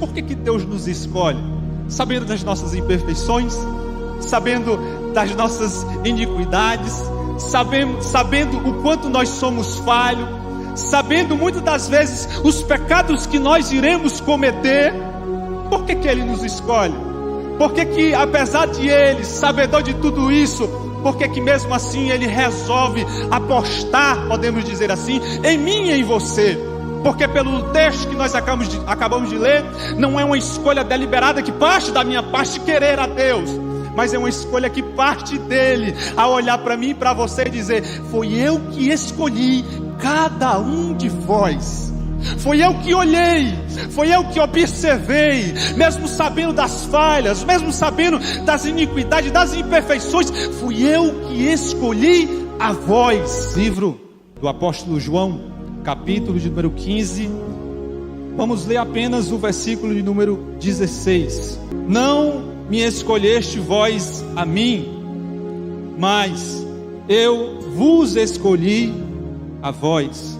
Por que Deus nos escolhe? Sabendo das nossas imperfeições, sabendo das nossas iniquidades, sabendo o quanto nós somos falhos, sabendo muitas das vezes os pecados que nós iremos cometer. Por que Ele nos escolhe? Por que apesar de Ele, sabedor de tudo isso, por que mesmo assim Ele resolve apostar, podemos dizer assim, em mim e em você? Porque pelo texto que nós acabamos de ler, não é uma escolha deliberada que parte da minha parte querer a Deus, mas é uma escolha que parte dele, a olhar para mim e para você e dizer: foi eu que escolhi cada um de vós, foi eu que olhei, foi eu que observei, mesmo sabendo das falhas, mesmo sabendo das iniquidades, das imperfeições, fui eu que escolhi a vós. Livro do apóstolo João, capítulo de número 15, vamos ler apenas o versículo de número 16. Não me escolheste vós a mim, mas eu vos escolhi a vós,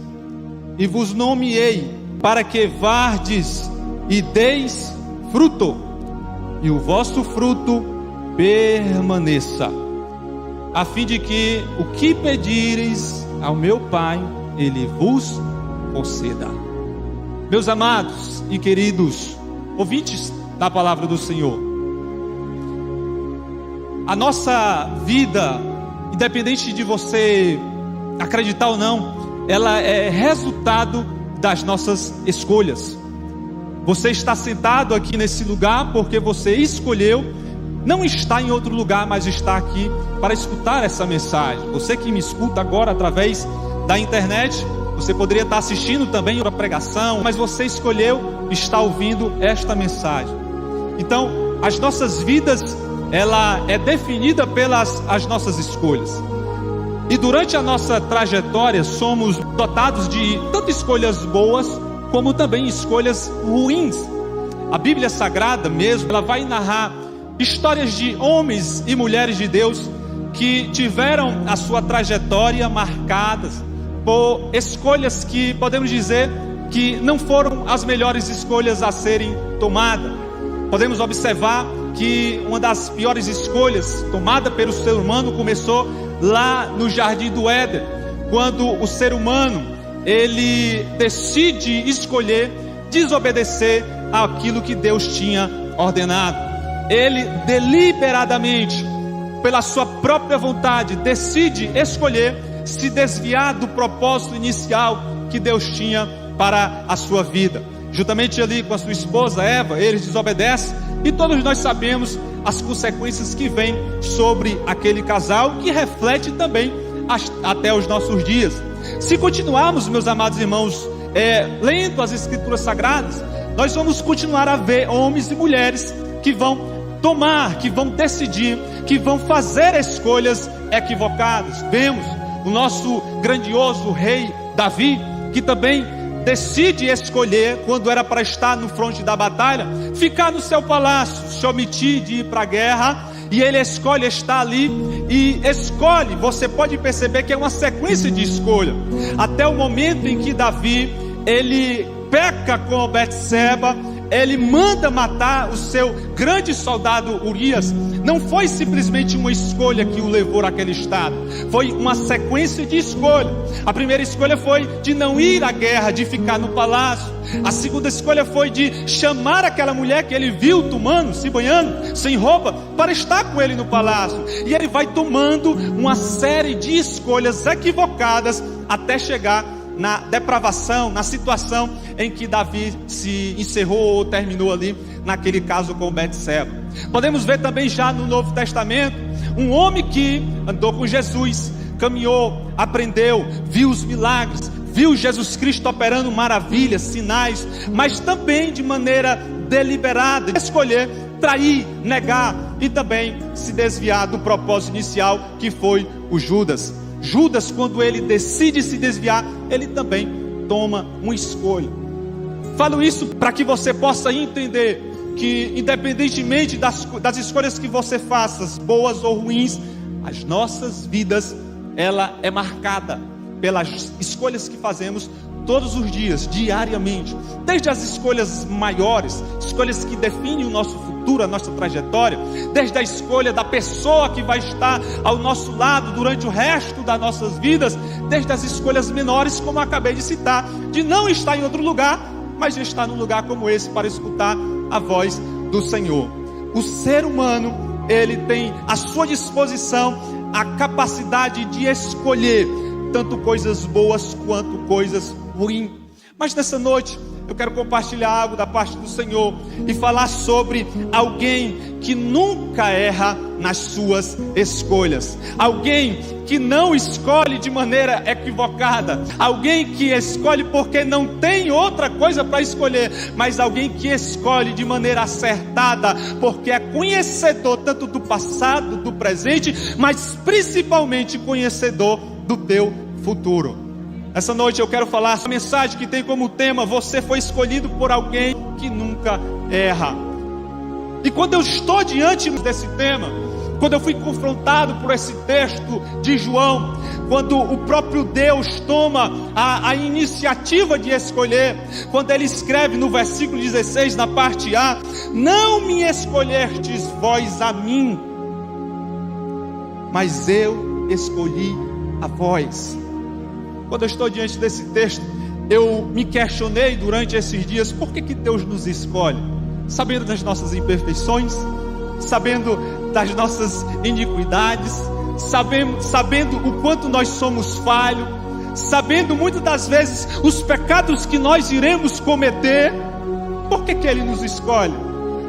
e vos nomeei para que vardes e deis fruto, e o vosso fruto permaneça, a fim de que o que pedires ao meu Pai, Ele vos conceda. Meus amados e queridos ouvintes da palavra do Senhor, a nossa vida, independente de você acreditar ou não, ela é resultado das nossas escolhas. Você está sentado aqui nesse lugar porque você escolheu não estar em outro lugar, mas está aqui para escutar essa mensagem. Você que me escuta agora através da internet, você poderia estar assistindo também outra pregação, mas você escolheu estar ouvindo esta mensagem. Então, as nossas vidas, ela é definida pelas as nossas escolhas. E durante a nossa trajetória somos dotados de tanto escolhas boas como também escolhas ruins. A Bíblia Sagrada mesmo, ela vai narrar histórias de homens e mulheres de Deus que tiveram a sua trajetória marcadas por escolhas que podemos dizer que não foram as melhores escolhas a serem tomadas. Podemos observar que uma das piores escolhas tomada pelo ser humano começou lá no Jardim do Éden, quando o ser humano ele decide escolher desobedecer àquilo que Deus tinha ordenado. Ele deliberadamente, pela sua própria vontade, decide escolher se desviar do propósito inicial que Deus tinha para a sua vida. Juntamente ali com a sua esposa Eva, eles desobedecem, e todos nós sabemos as consequências que vêm sobre aquele casal, que reflete também até os nossos dias. Se continuarmos, meus amados irmãos, lendo as Escrituras Sagradas, nós vamos continuar a ver homens e mulheres que vão tomar, que vão decidir, que vão fazer escolhas equivocadas. Vemos o nosso grandioso rei Davi, que também decide escolher, quando era para estar no fronte da batalha, ficar no seu palácio, se omitir de ir para a guerra, e ele escolhe estar ali, e escolhe, você pode perceber que é uma sequência de escolha, até o momento em que Davi, ele peca com Betseba, ele manda matar o seu grande soldado Urias. Não foi simplesmente uma escolha que o levou àquele estado, foi uma sequência de escolha. A primeira escolha foi de não ir à guerra, de ficar no palácio. A segunda escolha foi de chamar aquela mulher que ele viu tomando, se banhando, sem roupa, para estar com ele no palácio. E ele vai tomando uma série de escolhas equivocadas até chegar na depravação, na situação em que Davi se encerrou ou terminou ali, naquele caso com Betseba. Podemos ver também já no Novo Testamento, um homem que andou com Jesus, caminhou, aprendeu, viu os milagres, viu Jesus Cristo operando maravilhas, sinais, mas também de maneira deliberada, escolher trair, negar e também se desviar do propósito inicial, que foi o Judas. Judas, quando ele decide se desviar, ele também toma uma escolha. Falo isso para que você possa entender que, independentemente das escolhas que você faça, boas ou ruins, as nossas vidas, ela é marcada pelas escolhas que fazemos todos os dias, diariamente, desde as escolhas maiores, escolhas que definem o nosso futuro, a nossa trajetória, desde a escolha da pessoa que vai estar ao nosso lado durante o resto das nossas vidas, desde as escolhas menores, como eu acabei de citar, de não estar em outro lugar, mas de estar num lugar como esse para escutar a voz do Senhor. O ser humano, ele tem à sua disposição a capacidade de escolher tanto coisas boas quanto coisas ruins. Mas nessa noite eu quero compartilhar algo da parte do Senhor e falar sobre alguém que nunca erra nas suas escolhas, alguém que não escolhe de maneira equivocada, alguém que escolhe porque não tem outra coisa para escolher, mas alguém que escolhe de maneira acertada, porque é conhecedor tanto do passado, do presente, mas principalmente conhecedor do teu futuro. Essa noite eu quero falar uma mensagem que tem como tema: você foi escolhido por alguém que nunca erra. E quando eu estou diante desse tema, quando eu fui confrontado por esse texto de João, quando o próprio Deus toma a iniciativa de escolher, quando ele escreve no versículo 16, na parte A: não me escolhestes vós a mim, mas eu escolhi a vós. Quando eu estou diante desse texto, eu me questionei durante esses dias: por que Deus nos escolhe? Sabendo das nossas imperfeições, sabendo das nossas iniquidades, sabendo o quanto nós somos falhos, sabendo muitas das vezes os pecados que nós iremos cometer. Por que Ele nos escolhe?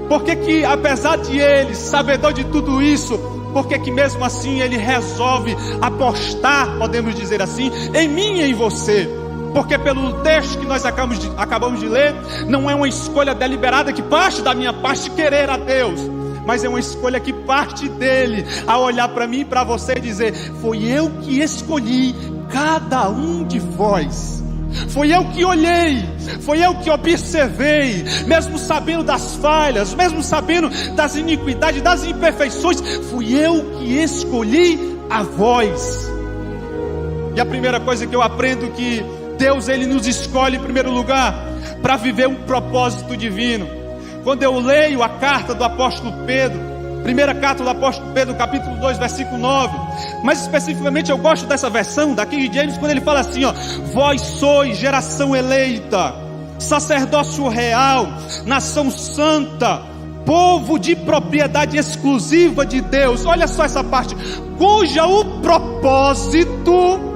Por que apesar de Ele, sabedor de tudo isso, por que mesmo assim Ele resolve apostar, podemos dizer assim, em mim e em você? Porque pelo texto que nós acabamos de ler, não é uma escolha deliberada que parte da minha parte querer a Deus, mas é uma escolha que parte dele, a olhar para mim e para você e dizer: foi eu que escolhi cada um de vós. Foi eu que olhei, foi eu que observei, mesmo sabendo das falhas, mesmo sabendo das iniquidades, das imperfeições, fui eu que escolhi a vós. E a primeira coisa que eu aprendo que Deus, Ele nos escolhe em primeiro lugar para viver um propósito divino. Quando eu leio a carta do apóstolo Pedro, primeira carta do apóstolo Pedro, capítulo 2, versículo 9, mais especificamente eu gosto dessa versão da King James, quando ele fala assim, ó: vós sois geração eleita, sacerdócio real, nação santa, povo de propriedade exclusiva de Deus. Olha só essa parte: cuja o propósito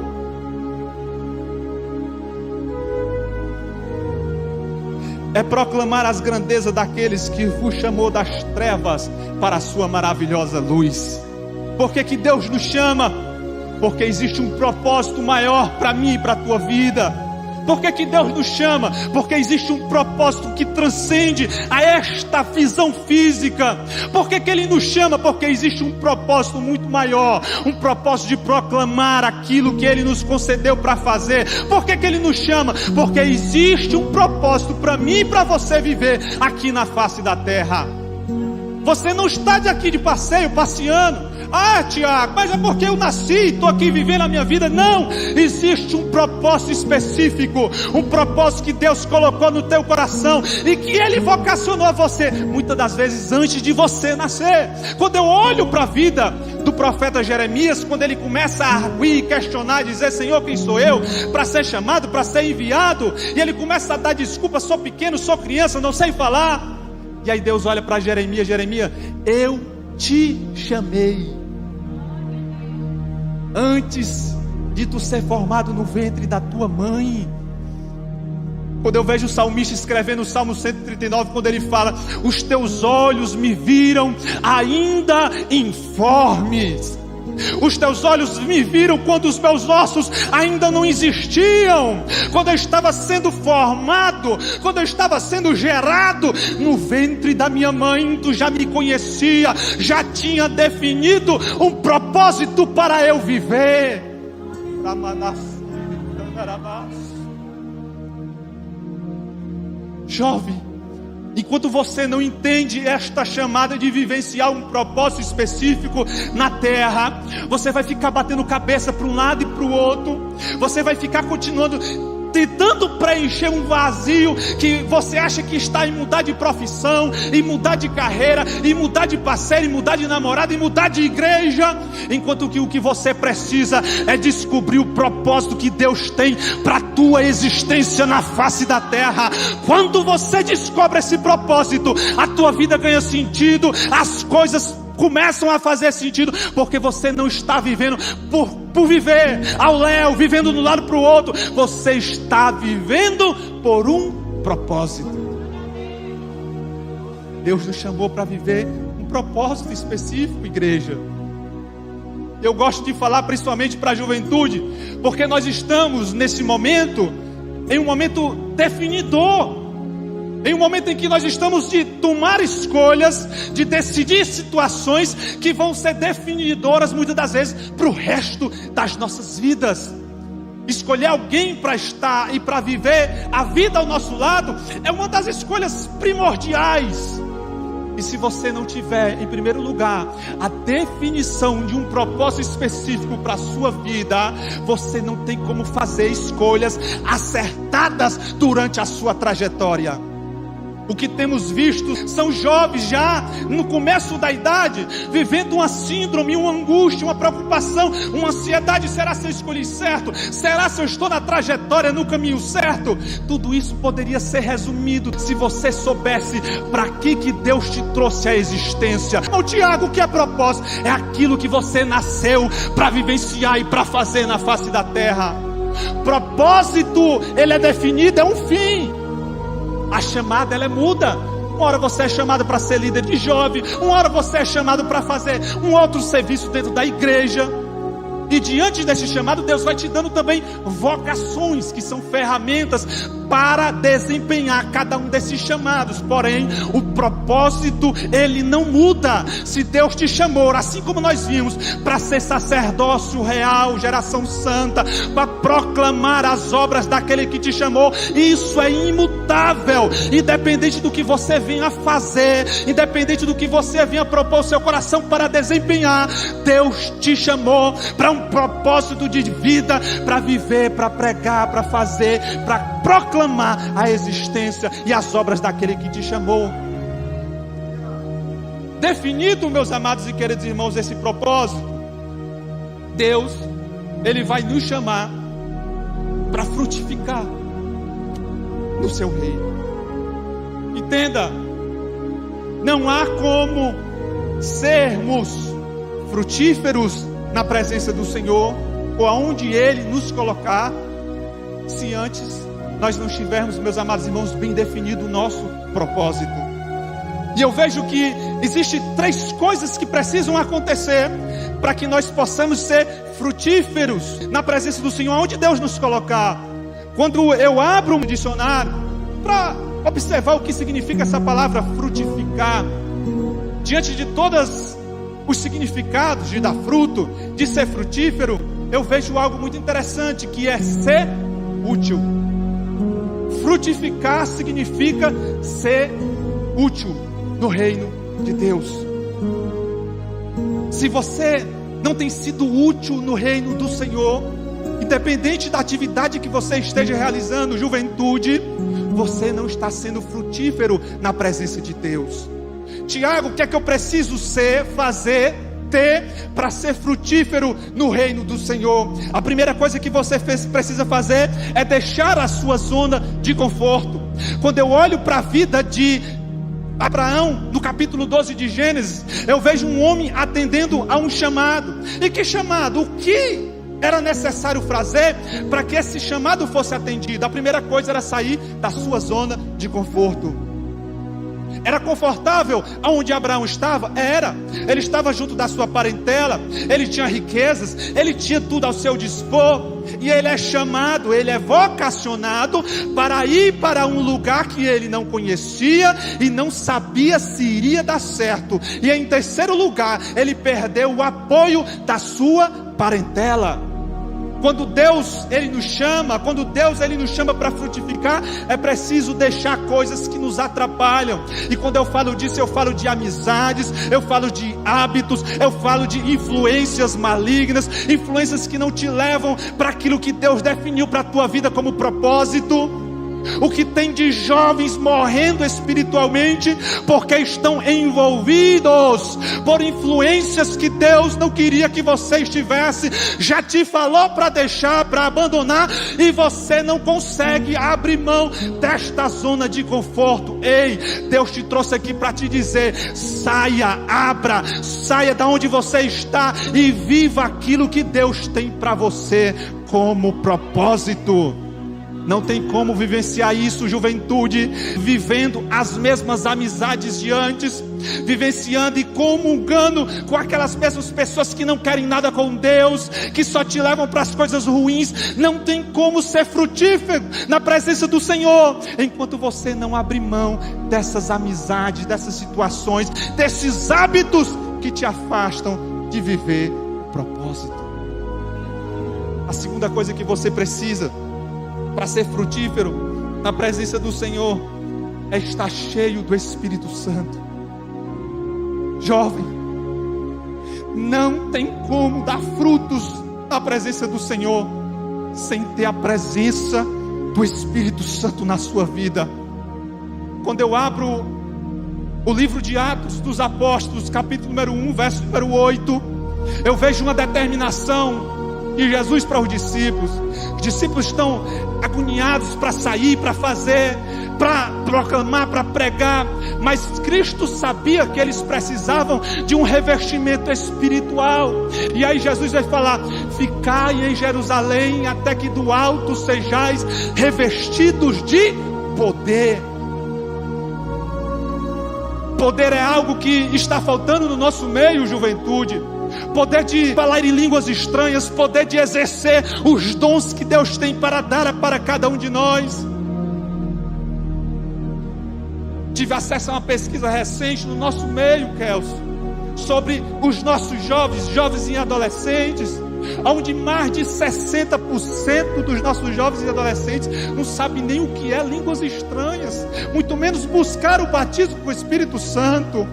é proclamar as grandezas daqueles que vos chamou das trevas para a sua maravilhosa luz. Por que Deus nos chama? Porque existe um propósito maior para mim e para a tua vida. Por que Deus nos chama? Porque existe um propósito que transcende a esta visão física. Por que Ele nos chama? Porque existe um propósito muito maior, um propósito de proclamar aquilo que Ele nos concedeu para fazer. Por que Ele nos chama? Porque existe um propósito para mim e para você viver aqui na face da terra. Você não está aqui de passeio, passeando. Ah, Tiago, mas é porque eu nasci e estou aqui vivendo a minha vida. Não, existe um propósito específico, um propósito que Deus colocou no teu coração e que Ele vocacionou a você, muitas das vezes antes de você nascer. Quando eu olho para a vida do profeta Jeremias, quando ele começa a arguir, questionar, dizer: Senhor, quem sou eu para ser chamado, para ser enviado? E ele começa a dar desculpa: sou pequeno, sou criança, não sei falar. E aí Deus olha para Jeremias: Jeremias, eu te chamei antes de tu ser formado no ventre da tua mãe. Quando eu vejo o salmista escrevendo o Salmo 139, quando ele fala: os teus olhos me viram ainda informes. Os teus olhos me viram quando os meus ossos ainda não existiam, quando eu estava sendo formado, quando eu estava sendo gerado no ventre da minha mãe. Tu já me conhecia, já tinha definido um propósito para eu viver. Jovem, enquanto você não entende esta chamada de vivenciar um propósito específico na terra, você vai ficar batendo cabeça para um lado e para o outro. Você vai ficar continuando tentando preencher um vazio, que você acha que está em mudar de profissão, em mudar de carreira, em mudar de parceiro, em mudar de namorado, em mudar de igreja, enquanto que o que você precisa é descobrir o propósito que Deus tem para a tua existência na face da terra. Quando você descobre esse propósito, a tua vida ganha sentido, as coisas começam a fazer sentido, porque você não está vivendo por viver ao léu, vivendo de um lado para o outro. Você está vivendo por um propósito. Deus nos chamou para viver um propósito específico, igreja. Eu gosto de falar principalmente para a juventude, porque nós estamos nesse momento, em um momento definidor, em um momento em que nós estamos de tomar escolhas, de decidir situações que vão ser definidoras muitas das vezes para o resto das nossas vidas. Escolher alguém para estar e para viver a vida ao nosso lado é uma das escolhas primordiais. E se você não tiver, em primeiro lugar, a definição de um propósito específico para a sua vida, você não tem como fazer escolhas acertadas durante a sua trajetória. O que temos visto são jovens já no começo da idade, vivendo uma síndrome, uma angústia, uma preocupação, uma ansiedade. Será se eu escolhi certo? Será se eu estou na trajetória, no caminho certo? Tudo isso poderia ser resumido se você soubesse para que Deus te trouxe à existência. Ô Tiago, o que é propósito? É aquilo que você nasceu para vivenciar e para fazer na face da terra. Propósito, ele é definido, é um fim. A chamada, ela é muda. Uma hora você é chamado para ser líder de jovem, uma hora você é chamado para fazer um outro serviço dentro da igreja. E diante desse chamado, Deus vai te dando também vocações, que são ferramentas para desempenhar cada um desses chamados. Porém, o propósito, ele não muda. Se Deus te chamou, assim como nós vimos, para ser sacerdócio real, geração santa, para proclamar as obras daquele que te chamou, isso é imutável, independente do que você venha fazer, independente do que você venha propor ao seu coração para desempenhar. Deus te chamou para um propósito de vida, para viver, para pregar, para fazer, para proclamar a existência e as obras daquele que te chamou. Definido, meus amados e queridos irmãos, esse propósito, Deus, ele vai nos chamar para frutificar no seu reino. Entenda, não há como sermos frutíferos na presença do Senhor, ou aonde Ele nos colocar, se antes nós não tivermos, meus amados irmãos, bem definido o nosso propósito. E eu vejo que existem 3 coisas que precisam acontecer para que nós possamos ser frutíferos na presença do Senhor, aonde Deus nos colocar. Quando eu abro um dicionário para observar o que significa essa palavra frutificar, diante de todas os significados de dar fruto, de ser frutífero, eu vejo algo muito interessante, que é ser útil. Frutificar significa ser útil no reino de Deus. Se você não tem sido útil no reino do Senhor, independente da atividade que você esteja realizando, juventude, você não está sendo frutífero na presença de Deus. Tiago, o que é que eu preciso ser, fazer, ter para ser frutífero no reino do Senhor? A primeira coisa que você precisa fazer é deixar a sua zona de conforto. Quando eu olho para a vida de Abraão, no capítulo 12 de Gênesis, eu vejo um homem atendendo a um chamado. E que chamado? O que era necessário fazer para que esse chamado fosse atendido? A primeira coisa era sair da sua zona de conforto. Era confortável aonde Abraão estava? Era. Ele estava junto da sua parentela, ele tinha riquezas, ele tinha tudo ao seu dispor. E ele é chamado, ele é vocacionado para ir para um lugar que ele não conhecia e não sabia se iria dar certo. E em terceiro lugar, ele perdeu o apoio da sua parentela. Quando Deus Ele nos chama para frutificar, é preciso deixar coisas que nos atrapalham. E quando eu falo disso, eu falo de amizades, eu falo de hábitos, eu falo de influências malignas, influências que não te levam para aquilo que Deus definiu para a tua vida como propósito. O que tem de jovens morrendo espiritualmente, porque estão envolvidos por influências que Deus não queria que você estivesse, já te falou para deixar, para abandonar, e você não consegue abrir mão desta zona de conforto. Ei, Deus te trouxe aqui para te dizer: saia, saia da onde você está e viva aquilo que Deus tem para você como propósito. Não tem como vivenciar isso, juventude, vivendo as mesmas amizades de antes, vivenciando e comungando com aquelas mesmas pessoas que não querem nada com Deus, que só te levam para as coisas ruins. Não tem como ser frutífero na presença do Senhor, enquanto você não abrir mão dessas amizades, dessas situações, desses hábitos que te afastam de viver o propósito. A segunda coisa que você precisa para ser frutífero na presença do Senhor é estar cheio do Espírito Santo. Jovem, não tem como dar frutos na presença do Senhor sem ter a presença do Espírito Santo na sua vida. Quando eu abro o livro de Atos dos Apóstolos, capítulo número 1, verso número 8, eu vejo uma determinação de Jesus para os discípulos. Os discípulos estão agoniados para sair, para fazer, para proclamar, para pregar, mas Cristo sabia que eles precisavam de um revestimento espiritual. E aí Jesus vai falar: ficai em Jerusalém até que do alto sejais revestidos de poder. Poder é algo que está faltando no nosso meio, juventude. Poder de falar em línguas estranhas, poder de exercer os dons que Deus tem para dar para cada um de nós. Tive acesso a uma pesquisa recente no nosso meio, Kelso, sobre os nossos jovens e adolescentes, onde mais de 60% dos nossos jovens e adolescentes não sabem nem o que é línguas estranhas, muito menos buscar o batismo com o Espírito Santo.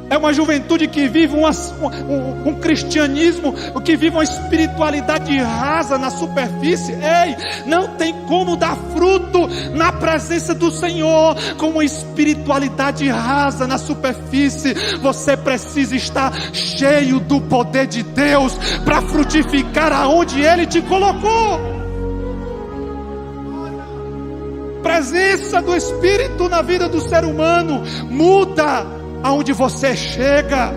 É uma juventude que vive um cristianismo, que vive uma espiritualidade rasa na superfície. Ei, não tem como dar fruto na presença do Senhor com uma espiritualidade rasa na superfície. Você precisa estar cheio do poder de Deus para frutificar aonde Ele te colocou. Presença do Espírito na vida do ser humano muda aonde você chega.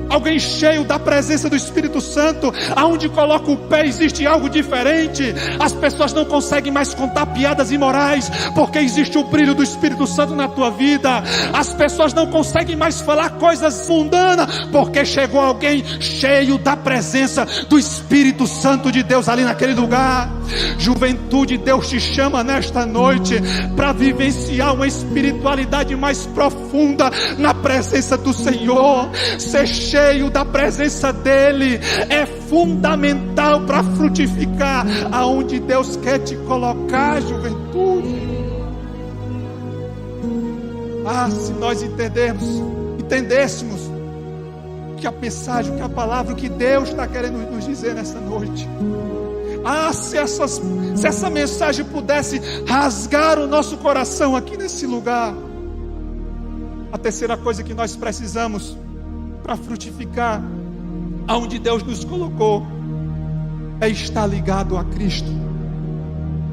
Alguém cheio da presença do Espírito Santo, aonde coloca o pé existe algo diferente. As pessoas não conseguem mais contar piadas imorais, porque existe o brilho do Espírito Santo na tua vida. As pessoas não conseguem mais falar coisas mundanas, porque chegou alguém cheio da presença do Espírito Santo de Deus ali naquele lugar. Juventude, Deus te chama nesta noite para vivenciar uma espiritualidade mais profunda na presença do Senhor. Ser cheio da presença dEle é fundamental para frutificar aonde Deus quer te colocar, juventude. Se nós entendêssemos que a mensagem, que a palavra que Deus está querendo nos dizer nessa noite, se essa mensagem pudesse rasgar o nosso coração aqui nesse lugar. A terceira coisa que nós precisamos para frutificar aonde Deus nos colocou é estar ligado a Cristo.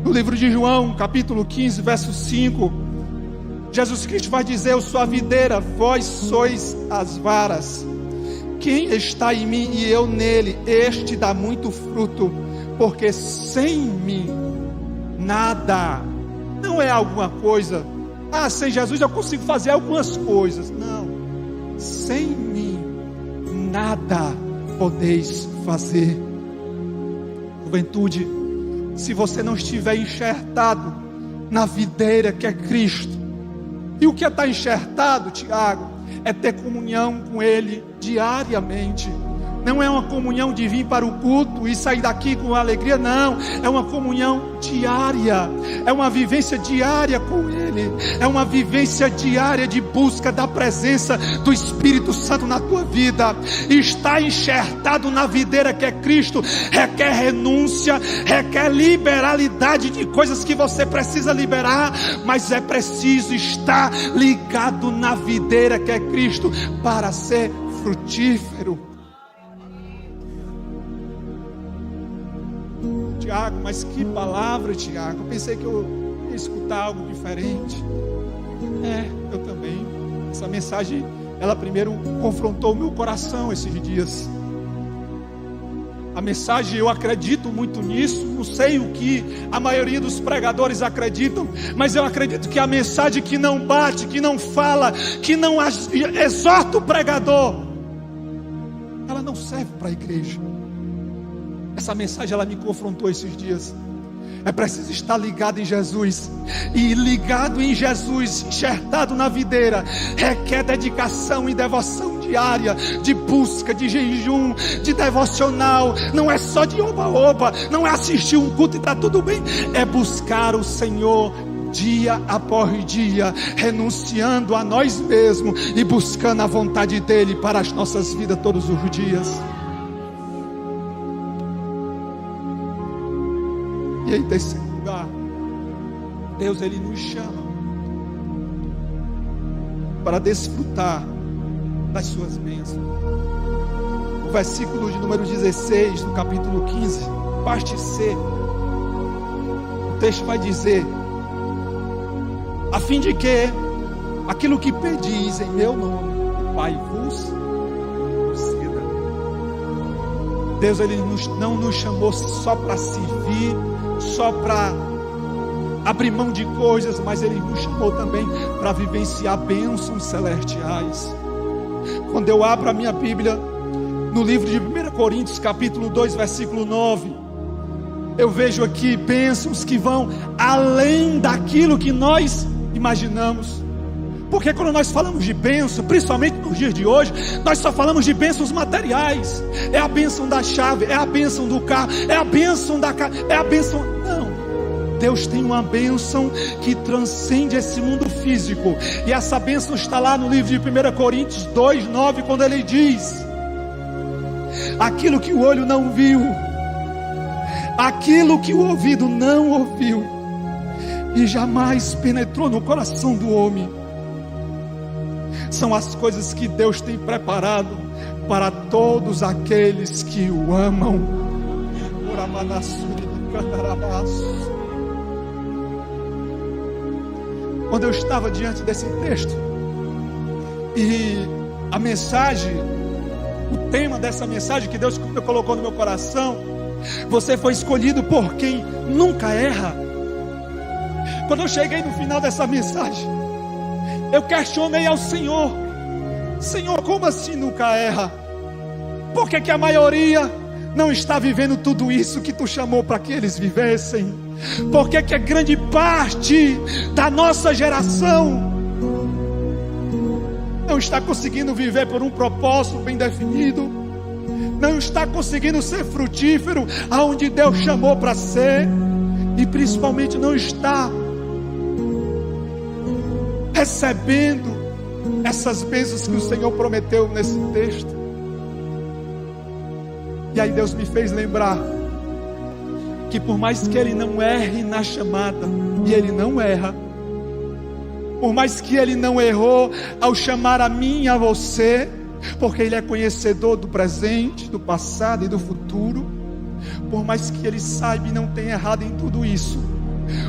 No livro de João, capítulo 15, verso 5, Jesus Cristo vai dizer: eu sou a videira, vós sois as varas. Quem está em mim e eu nele, este dá muito fruto, porque sem mim nada. Não é alguma coisa, sem Jesus eu consigo fazer algumas coisas. Não, sem mim nada podeis fazer. Juventude, se você não estiver enxertado na videira que é Cristo, e o que é estar enxertado, Tiago? É ter comunhão com Ele diariamente, Não é uma comunhão de vir para o culto e sair daqui com alegria, não. É uma comunhão diária, é uma vivência diária com Ele, é uma vivência diária de busca da presença do Espírito Santo na tua vida. Estar enxertado na videira que é Cristo requer renúncia, requer liberalidade de coisas que você precisa liberar, mas é preciso estar ligado na videira que é Cristo para ser frutífero. Tiago, mas que palavra, Tiago. Eu pensei que eu ia escutar algo diferente. Eu também. Essa mensagem, ela primeiro confrontou o meu coração esses dias. A mensagem, eu acredito muito nisso. Não sei o que a maioria dos pregadores acreditam, mas eu acredito que a mensagem que não bate, que não fala, que não exorta o pregador, ela não serve para a igreja. Essa mensagem, ela me confrontou esses dias. É preciso estar ligado em Jesus. E ligado em Jesus, enxertado na videira, requer dedicação e devoção diária, de busca, de jejum, de devocional. Não é só de oba-oba, não é assistir um culto e está tudo bem. É buscar o Senhor dia após dia, renunciando a nós mesmos e buscando a vontade dEle para as nossas vidas todos os dias. E em terceiro lugar, Deus, Ele nos chama para desfrutar das suas bênçãos. O versículo de número 16 do capítulo 15, parte C, o texto vai dizer: a fim de que aquilo que pedis em meu nome, o Pai vos conceda. Deus, Ele não nos chamou só para servir, só para abrir mão de coisas, mas Ele nos chamou também para vivenciar bênçãos celestiais. Quando eu abro a minha Bíblia no livro de 1 Coríntios capítulo 2 versículo 9, eu vejo aqui bênçãos que vão além daquilo que nós imaginamos. Porque quando nós falamos de bênção, principalmente nos dias de hoje, nós só falamos de bênçãos materiais. É a bênção da chave, é a bênção do carro, é a bênção da casa, é a bênção... Não, Deus tem uma bênção que transcende esse mundo físico. E essa bênção está lá no livro de 1 Coríntios 2:9, quando ele diz: aquilo que o olho não viu, aquilo que o ouvido não ouviu, e jamais penetrou no coração do homem, são as coisas que Deus tem preparado para todos aqueles que o amam. Quando eu estava diante desse texto, e a mensagem, o tema dessa mensagem que Deus colocou no meu coração: você foi escolhido por quem nunca erra. Quando eu cheguei no final dessa mensagem, eu questionei ao Senhor: Senhor, como assim nunca erra? Por que a maioria não está vivendo tudo isso que Tu chamou para que eles vivessem? Por que a grande parte da nossa geração não está conseguindo viver por um propósito bem definido? Não está conseguindo ser frutífero aonde Deus chamou para ser? E principalmente não está recebendo essas bênçãos que o Senhor prometeu nesse texto. E aí Deus me fez lembrar que por mais que Ele não erre na chamada, e Ele não erra, por mais que Ele não errou ao chamar a mim e a você, porque Ele é conhecedor do presente, do passado e do futuro, por mais que Ele saiba e não tenha errado em tudo isso,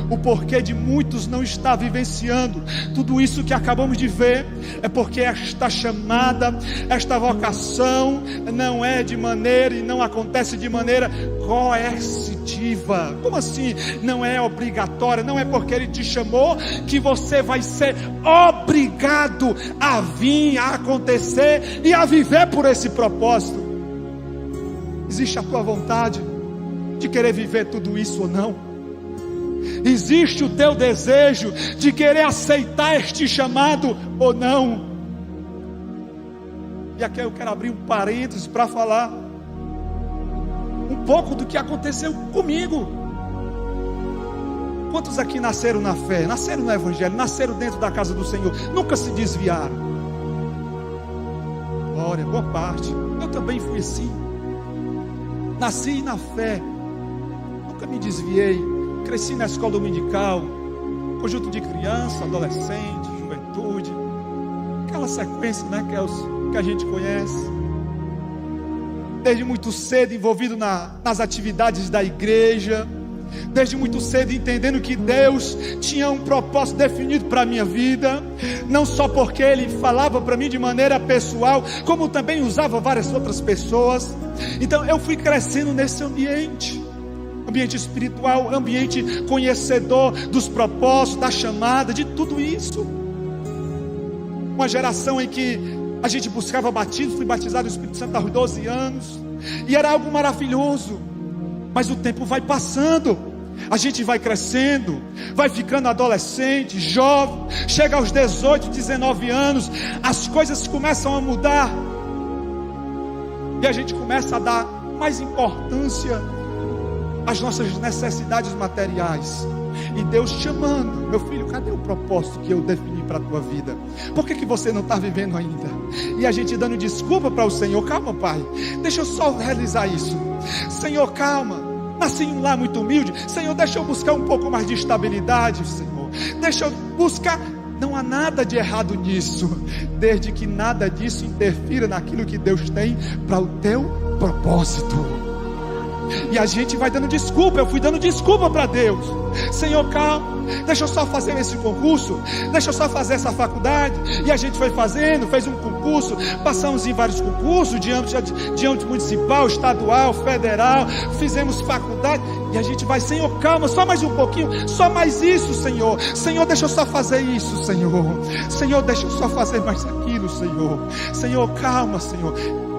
o porquê de muitos não estar vivenciando tudo isso que acabamos de ver, é porque esta chamada, esta vocação não é de maneira, e não acontece de maneira coercitiva. Como assim? Não é obrigatória. Não é porque Ele te chamou que você vai ser obrigado a vir, a acontecer e a viver por esse propósito. Existe a tua vontade de querer viver tudo isso ou não? Existe o teu desejo de querer aceitar este chamado ou não? E aqui eu quero abrir um parênteses para falar um pouco do que aconteceu comigo. Quantos aqui nasceram na fé, nasceram no Evangelho, nasceram dentro da casa do Senhor, nunca se desviaram? Glória, boa parte. Eu também fui assim. Nasci na fé, nunca me desviei. Cresci na escola dominical, conjunto de criança, adolescente, juventude, aquela sequência, né, que a gente conhece. Desde muito cedo envolvido nas atividades da igreja, desde muito cedo entendendo que Deus tinha um propósito definido para a minha vida, não só porque Ele falava para mim de maneira pessoal, como também usava várias outras pessoas. Então eu fui crescendo nesse ambiente espiritual, ambiente conhecedor dos propósitos, da chamada, de tudo isso. Uma geração em que a gente buscava batismo, fui batizado no Espírito Santo aos 12 anos, e era algo maravilhoso. Mas o tempo vai passando, a gente vai crescendo, vai ficando adolescente, jovem, chega aos 18, 19 anos, as coisas começam a mudar, e a gente começa a dar mais importância às nossas necessidades materiais. E Deus chamando: meu filho, cadê o propósito que eu defini para a tua vida? Por que você não está vivendo ainda? E a gente dando desculpa para o Senhor: calma, pai, deixa eu só realizar isso. Senhor, calma, nasci em um lar muito humilde. Senhor, deixa eu buscar um pouco mais de estabilidade. Senhor, deixa eu buscar. Não há nada de errado nisso, desde que nada disso interfira naquilo que Deus tem para o teu propósito. E a gente vai dando desculpa. Eu fui dando desculpa para Deus: Senhor, calma, deixa eu só fazer esse concurso, deixa eu só fazer essa faculdade. E a gente foi fazendo, fez um concurso, passamos em vários concursos, de âmbito municipal, estadual, federal, fizemos faculdade. E a gente vai: Senhor, calma, só mais um pouquinho, só mais isso, Senhor. Senhor, deixa eu só fazer isso, Senhor. Senhor, deixa eu só fazer mais aquilo, Senhor. Senhor, calma, Senhor.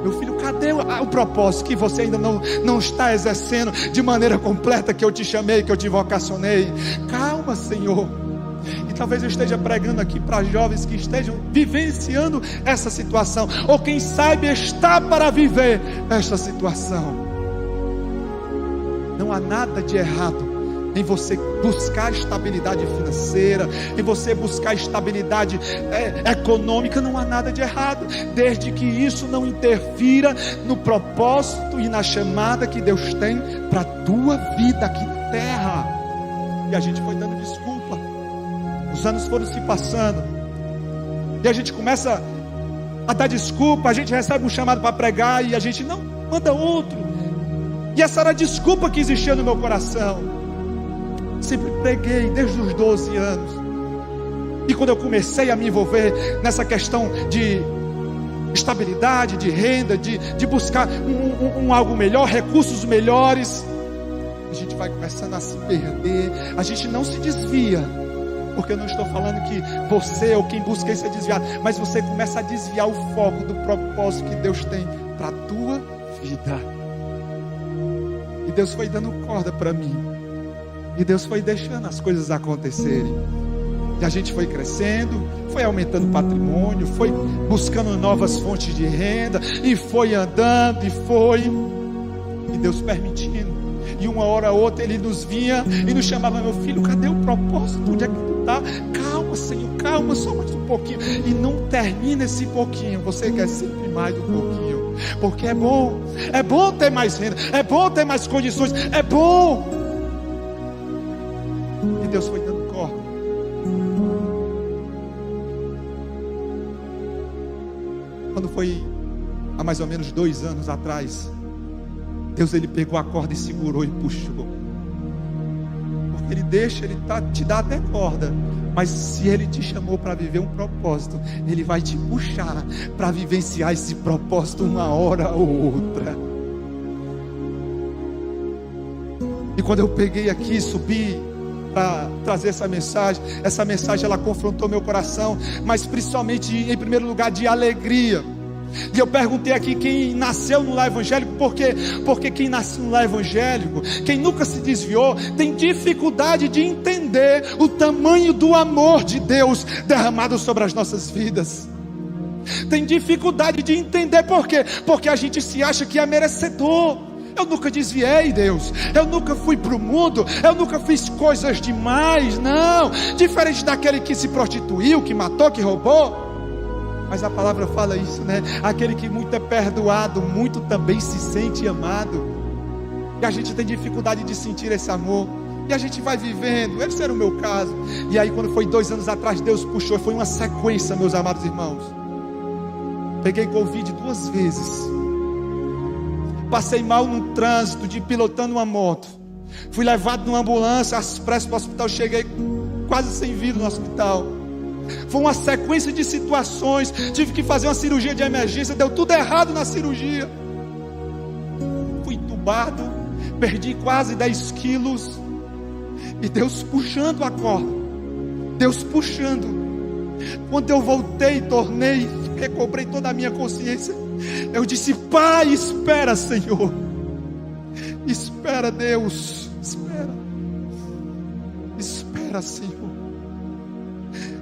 Meu filho, cadê o propósito que você ainda não está exercendo de maneira completa, que eu te chamei, que eu te vocacionei? Calma, Senhor. E talvez eu esteja pregando aqui para jovens que estejam vivenciando essa situação, ou quem sabe está para viver esta situação. Não há nada de errado em você buscar estabilidade financeira, em você buscar estabilidade econômica. Não há nada de errado, desde que isso não interfira no propósito e na chamada que Deus tem para a tua vida aqui na terra. E a gente foi dando desculpa, os anos foram se passando, e a gente começa a dar desculpa. A gente recebe um chamado para pregar e a gente não manda outro, e essa era a desculpa que existia no meu coração. Sempre preguei desde os 12 anos. E quando eu comecei a me envolver nessa questão de estabilidade, de renda, de buscar algo melhor, recursos melhores, a gente vai começando a se perder. A gente não se desvia, porque eu não estou falando que você ou quem busca isso é desviado, mas você começa a desviar o foco do propósito que Deus tem para a tua vida. E Deus foi dando corda para mim, e Deus foi deixando as coisas acontecerem. E a gente foi crescendo, foi aumentando o patrimônio, foi buscando novas fontes de renda, e foi andando, e Deus permitindo. E uma hora ou outra Ele nos vinha e nos chamava: meu filho, cadê o propósito? Onde é que tu está? Calma, Senhor, calma, só mais um pouquinho. E não termina esse pouquinho, você quer sempre mais um pouquinho, porque é bom ter mais renda, é bom ter mais condições, é bom. E Deus foi dando corda. Quando foi há mais ou menos 2 anos atrás, Deus, Ele pegou a corda e segurou e puxou. Porque Ele te dá até corda, mas se Ele te chamou para viver um propósito, Ele vai te puxar para vivenciar esse propósito uma hora ou outra. E quando eu peguei aqui, subi para trazer essa mensagem ela confrontou meu coração, mas principalmente, em primeiro lugar, de alegria. E eu perguntei aqui quem nasceu no lar evangélico. Por quê? Porque quem nasceu no lar evangélico, quem nunca se desviou, tem dificuldade de entender o tamanho do amor de Deus derramado sobre as nossas vidas. Tem dificuldade de entender. Por quê? Porque a gente se acha que é merecedor. Eu nunca desviei, Deus. Eu nunca fui para o mundo. Eu nunca fiz coisas demais. Não. Diferente daquele que se prostituiu, que matou, que roubou. Mas a palavra fala isso, né? Aquele que muito é perdoado, muito também se sente amado. E a gente tem dificuldade de sentir esse amor. E a gente vai vivendo. Esse era o meu caso. E aí quando foi 2 anos atrás, Deus puxou. Foi uma sequência, meus amados irmãos. Peguei Covid 2 vezes. Passei mal no trânsito, de pilotando uma moto. Fui levado numa ambulância, às pressas para o hospital. Cheguei quase sem vida no hospital. Foi uma sequência de situações. Tive que fazer uma cirurgia de emergência. Deu tudo errado na cirurgia. Fui entubado. Perdi quase 10 quilos. E Deus puxando a corda. Deus puxando. Quando eu voltei, tornei, recobrei toda a minha consciência. Eu disse: Pai, espera, Senhor. Espera, Deus. Espera. Espera, Senhor.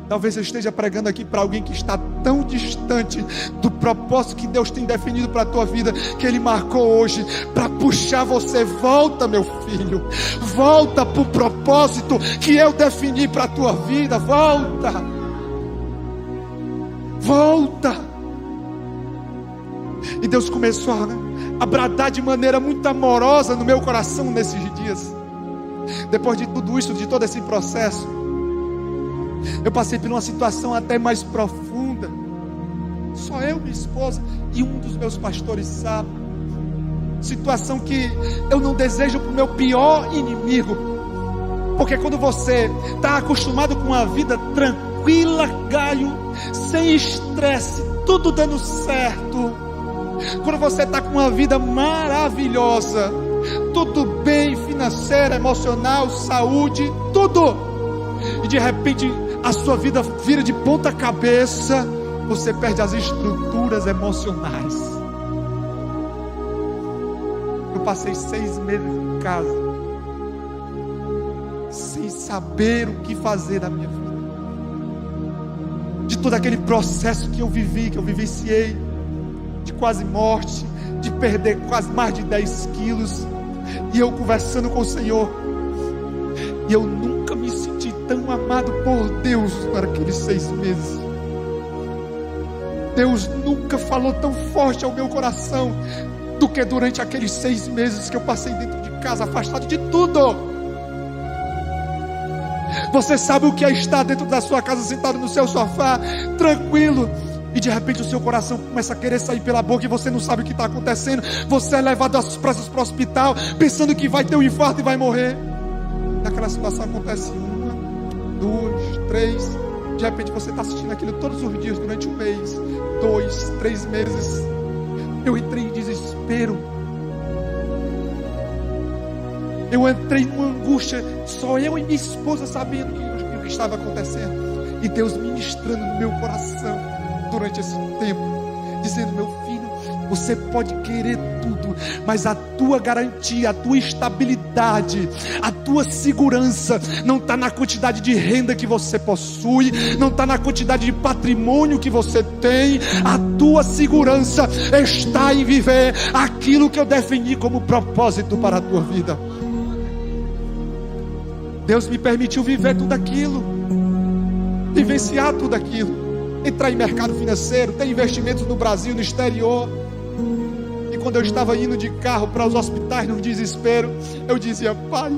Talvez eu esteja pregando aqui para alguém que está tão distante do propósito que Deus tem definido para a tua vida, que Ele marcou hoje para puxar você. Volta, meu filho. Volta para o propósito que eu defini para a tua vida. Volta. Volta. E Deus começou a bradar de maneira muito amorosa no meu coração nesses dias. Depois de tudo isso, de todo esse processo, eu passei por uma situação até mais profunda. Só eu, minha esposa e um dos meus pastores sabe. Situação que eu não desejo para o meu pior inimigo. Porque quando você está acostumado com uma vida tranquila, Gaio, sem estresse, tudo dando certo, quando você está com uma vida maravilhosa, tudo bem, financeira, emocional, saúde, tudo, e de repente a sua vida vira de ponta cabeça, você perde as estruturas emocionais. Eu passei 6 meses em casa, sem saber o que fazer da minha vida, de todo aquele processo que eu vivi, que eu vivenciei, de quase morte, de perder quase mais de 10 quilos, e eu conversando com o Senhor, e eu nunca me senti tão amado por Deus para aqueles 6 meses. Deus nunca falou tão forte ao meu coração do que durante aqueles 6 meses que eu passei dentro de casa, afastado de tudo. Você sabe o que é estar dentro da sua casa, sentado no seu sofá, tranquilo, e de repente o seu coração começa a querer sair pela boca e você não sabe o que está acontecendo. Você é levado às pressas para o hospital, pensando que vai ter um infarto e vai morrer. Naquela situação acontece 1, 2, 3. De repente você está assistindo aquilo todos os dias durante 1 mês, 2, 3 meses. Eu entrei em desespero. Eu entrei numa angústia, só eu e minha esposa sabendo o que estava acontecendo. E Deus ministrando no meu coração durante esse tempo, dizendo: meu filho, você pode querer tudo, mas a tua garantia, a tua estabilidade, a tua segurança não está na quantidade de renda que você possui, não está na quantidade de patrimônio que você tem. A tua segurança está em viver aquilo que eu defini como propósito para a tua vida. Deus me permitiu viver tudo aquilo, vivenciar tudo aquilo, entrar em mercado financeiro, ter investimentos no Brasil, no exterior. E quando eu estava indo de carro para os hospitais no desespero, eu dizia: Pai,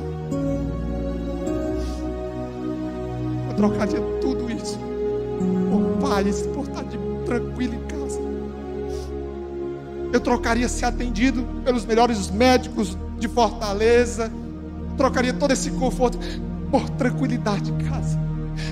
eu trocaria tudo isso por paz, por estar tranquilo em casa. Eu trocaria ser atendido pelos melhores médicos de Fortaleza, trocaria todo esse conforto por tranquilidade em casa.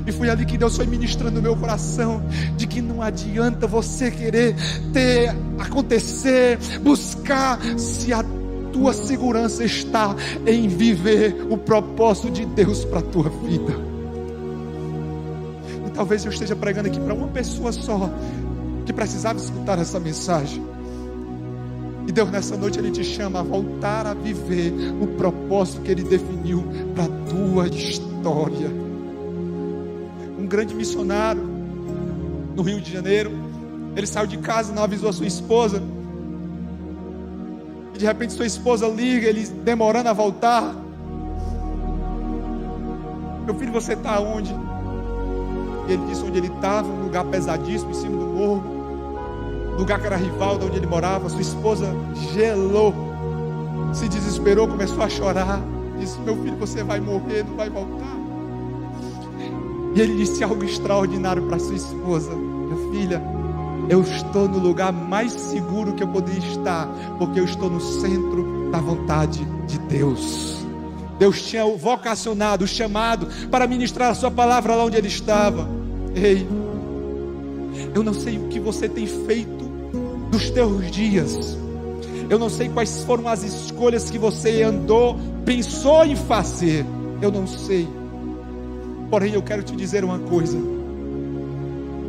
E foi ali que Deus foi ministrando no meu coração, de que não adianta você querer ter, acontecer, buscar, se a tua segurança está em viver o propósito de Deus para a tua vida. E talvez eu esteja pregando aqui para uma pessoa só, que precisava escutar essa mensagem. E Deus nessa noite Ele te chama a voltar a viver o propósito que Ele definiu para a tua história. Um grande missionário no Rio de Janeiro, ele saiu de casa, não avisou a sua esposa. e de repente sua esposa liga, ele demorando a voltar. Meu filho, você está onde? E ele disse onde ele estava, um lugar pesadíssimo, em cima do morro, lugar que era rival de onde ele morava. Sua esposa gelou, se desesperou, começou a chorar, disse: meu filho, você vai morrer, não vai voltar. E ele disse algo extraordinário para sua esposa: minha filha, eu estou no lugar mais seguro que eu poderia estar, porque eu estou no centro da vontade de Deus. Deus tinha o vocacionado, o chamado para ministrar a sua palavra lá onde ele estava. Ei, eu não sei o que você tem feito dos teus dias, eu não sei quais foram as escolhas que você andou, pensou em fazer, eu não sei. Porém, eu quero te dizer uma coisa: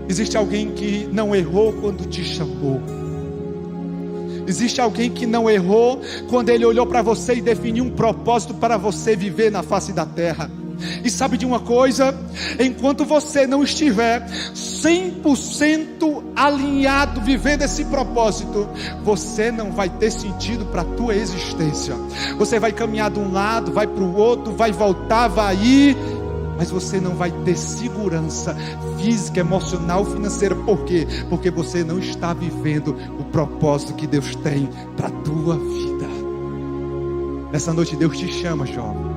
existe alguém que não errou quando te chamou. Existe alguém que não errou quando ele olhou para você e definiu um propósito para você viver na face da terra. E sabe de uma coisa? Enquanto você não estiver 100% alinhado, vivendo esse propósito, você não vai ter sentido para a tua existência. Você vai caminhar de um lado, vai para o outro, vai voltar, vai ir, mas você não vai ter segurança física, emocional, financeira. Por quê? Porque você não está vivendo o propósito que Deus tem para a tua vida. Nessa noite Deus te chama, jovem.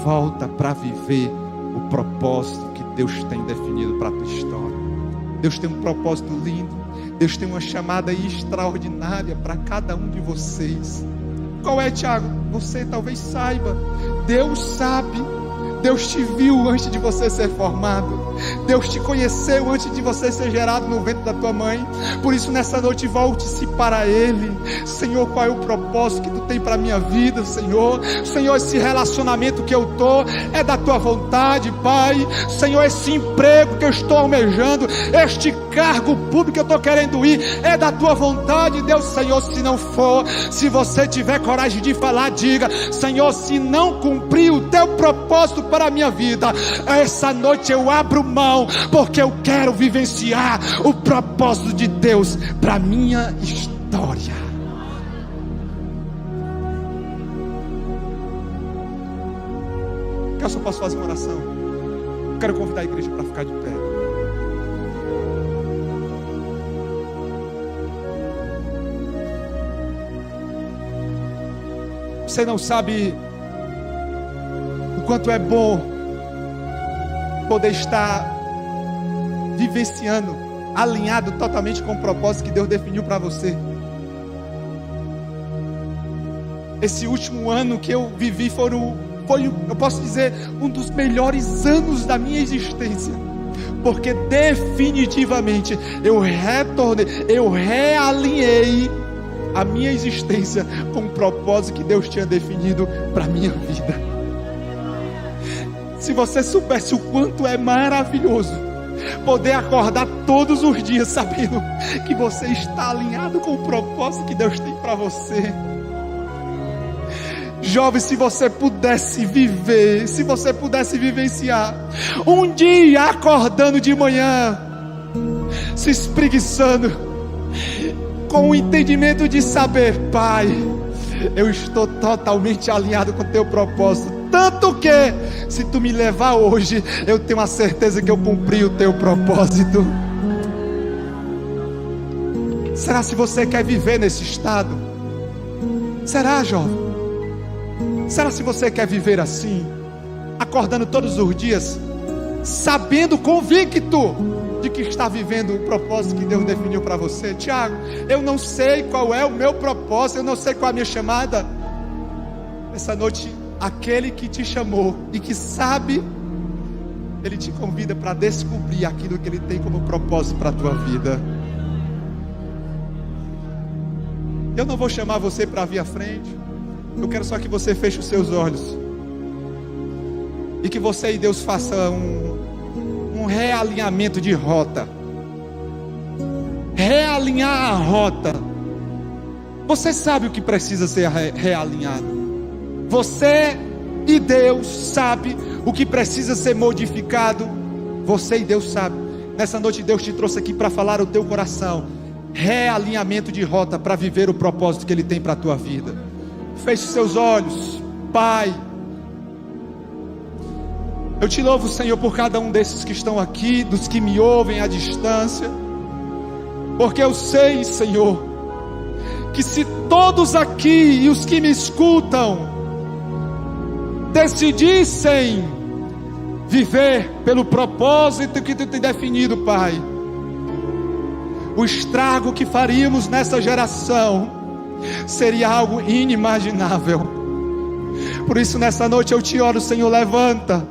Volta para viver o propósito que Deus tem definido para a tua história. Deus tem um propósito lindo. Deus tem uma chamada extraordinária para cada um de vocês. Qual é, Tiago? Você talvez saiba. Deus sabe. Deus te viu antes de você ser formado. Deus te conheceu antes de você ser gerado no ventre da tua mãe. Por isso nessa noite volte-se para Ele. Senhor, qual é o propósito que Tu tem para a minha vida, Senhor? Senhor, esse relacionamento que eu estou é da Tua vontade, Pai. Senhor, esse emprego que eu estou almejando, este cargo público que eu estou querendo ir, é da Tua vontade, Deus. Senhor, se não for, se você tiver coragem de falar, diga: Senhor, se não cumprir o Teu propósito para a minha vida, essa noite eu abro mão, porque eu quero vivenciar o propósito de Deus para a minha história. Eu só posso fazer uma oração. Eu quero convidar a igreja para ficar de pé. Você não sabe o quanto é bom poder estar vivenciando, alinhado totalmente com o propósito que Deus definiu para você. Esse último ano que eu vivi foi, eu posso dizer, um dos melhores anos da minha existência, porque definitivamente eu retornei, eu realinhei a minha existência com o propósito que Deus tinha definido para a minha vida. Se você soubesse o quanto é maravilhoso poder acordar todos os dias sabendo que você está alinhado com o propósito que Deus tem para você. Jovem, se você pudesse viver, se você pudesse vivenciar um dia acordando de manhã, se espreguiçando, com o entendimento de saber: Pai, eu estou totalmente alinhado com o Teu propósito, tanto que, se Tu me levar hoje, eu tenho a certeza que eu cumpri o Teu propósito. Será se você quer viver nesse estado? Será, jovem? Será se você quer viver assim, acordando todos os dias, sabendo, convicto de que está vivendo o propósito que Deus definiu para você? Tiago, eu não sei qual é o meu propósito, eu não sei qual é a minha chamada. Essa noite, aquele que te chamou e que sabe, Ele te convida para descobrir aquilo que Ele tem como propósito para a tua vida. Eu não vou chamar você para vir à frente. Eu quero só que você feche os seus olhos e que você e Deus façam um realinhamento de rota. Realinhar a rota. Você sabe o que precisa ser realinhado. Você e Deus sabe o que precisa ser modificado. Você e Deus sabe. Nessa noite Deus te trouxe aqui para falar o teu coração. realinhamento de rota para viver o propósito que Ele tem para a tua vida. Feche seus olhos. Pai, eu te louvo, Senhor, por cada um desses que estão aqui, dos que me ouvem à distância, porque eu sei, Senhor, que se todos aqui e os que me escutam decidissem viver pelo propósito que Tu tem definido, Pai, o estrago que faríamos nessa geração seria algo inimaginável. Por isso nessa noite eu te oro, Senhor, levanta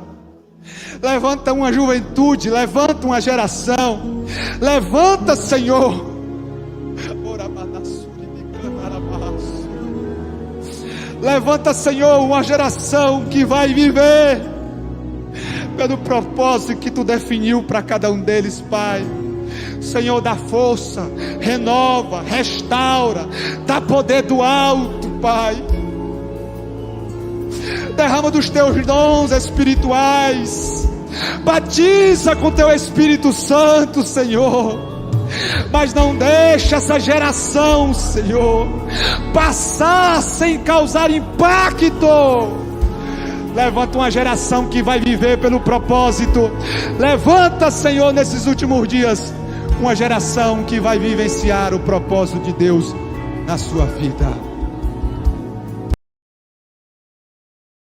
uma juventude, levanta uma geração, levanta, Senhor, levanta, Senhor, uma geração que vai viver pelo propósito que Tu definiu para cada um deles, Pai. Senhor, dá força, renova, restaura, dá poder do alto, Pai. Derrama dos Teus dons espirituais, batiza com Teu Espírito Santo, Senhor. Mas não deixa essa geração, Senhor, passar sem causar impacto. Levanta uma geração que vai viver pelo propósito. Levanta, Senhor, nesses últimos dias, uma geração que vai vivenciar o propósito de Deus na sua vida.